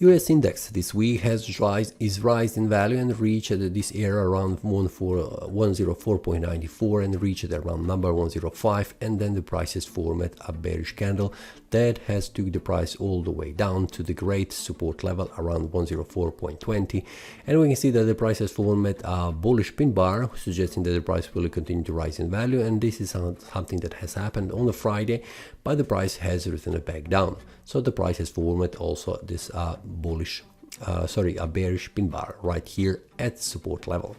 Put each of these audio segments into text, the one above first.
US index this week is rising in value and reached this area around 104.94 and reached around number 105, and then the price has formed a bearish candle that has took the price all the way down to the great support level around 104.20, and we can see that the price has formed a bullish pin bar, suggesting that the price will continue to rise in value, and this is something that has happened on a Friday, but the price has returned back down. So the price has formed also this a bearish pin bar right here at support level.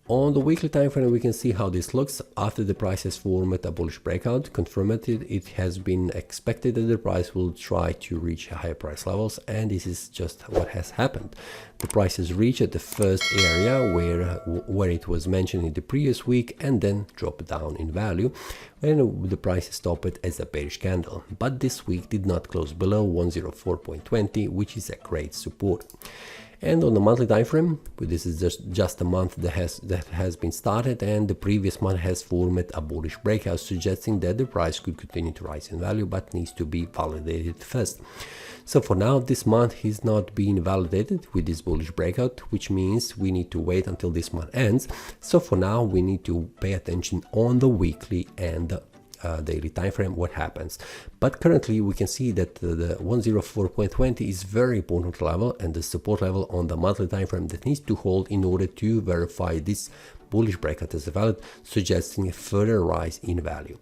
On the weekly time frame, we can see how this looks. After the price has formed a bullish breakout, confirmed it has been expected that the price will try to reach higher price levels, and this is just what has happened. The price has reached the first area where it was mentioned in the previous week and then dropped down in value, and the price stopped as a bearish candle, but this week did not close below 104.20, which is a great support. And on the monthly time frame, this is just a month that has been started, and the previous month has formed a bullish breakout, suggesting that the price could continue to rise in value but needs to be validated first. So for now, this month is not being validated with this bullish breakout, which means we need to wait until this month ends. So for now, we need to pay attention on the weekly and daily time frame what happens. But currently we can see that the 104.20 is very important level and the support level on the monthly time frame that needs to hold in order to verify this bullish breakout as valid, suggesting a further rise in value.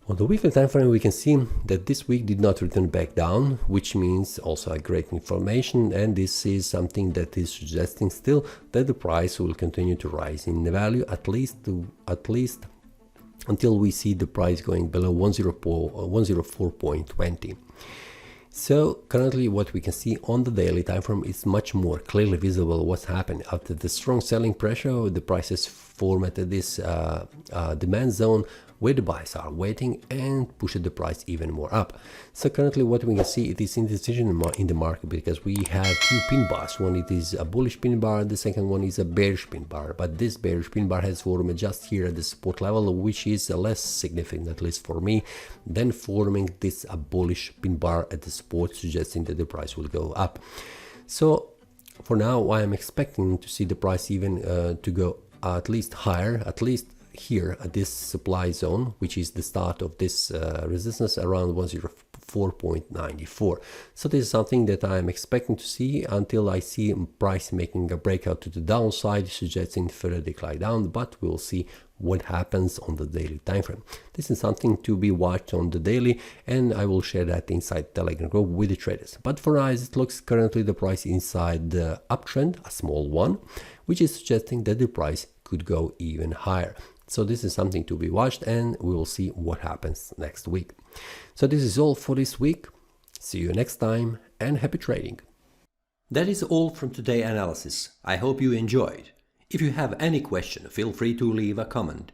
On the weekly time frame, we can see that this week did not return back down, which means also a great information, and this is something that is suggesting still that the price will continue to rise in value at least until we see the price going below 104.20. So currently what we can see on the daily time frame is much more clearly visible what's happened. After the strong selling pressure, the prices formed this demand zone where the buyers are waiting and push the price even more up. So currently what we can see, it is indecision in the market because we have two pin bars. One it is a bullish pin bar, the second one is a bearish pin bar, but this bearish pin bar has formed just here at the support level, which is less significant, at least for me, than forming this bullish pin bar at the support, suggesting that the price will go up. So for now I am expecting to see the price even to go at least higher, at least here at this supply zone, which is the start of this resistance around 104.94. So this is something that I am expecting to see until I see price making a breakout to the downside, suggesting further decline down, but we'll see what happens on the daily time frame. This is something to be watched on the daily, and I will share that inside Telegram group with the traders. But for us, it looks currently the price inside the uptrend, a small one, which is suggesting that the price could go even higher. So this is something to be watched, and we will see what happens next week. So this is all for this week. See you next time, and happy trading. That is all from today's analysis. I hope you enjoyed. If you have any question, feel free to leave a comment.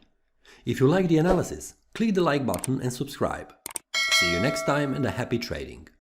If you like the analysis, click the like button and subscribe. See you next time, and a happy trading.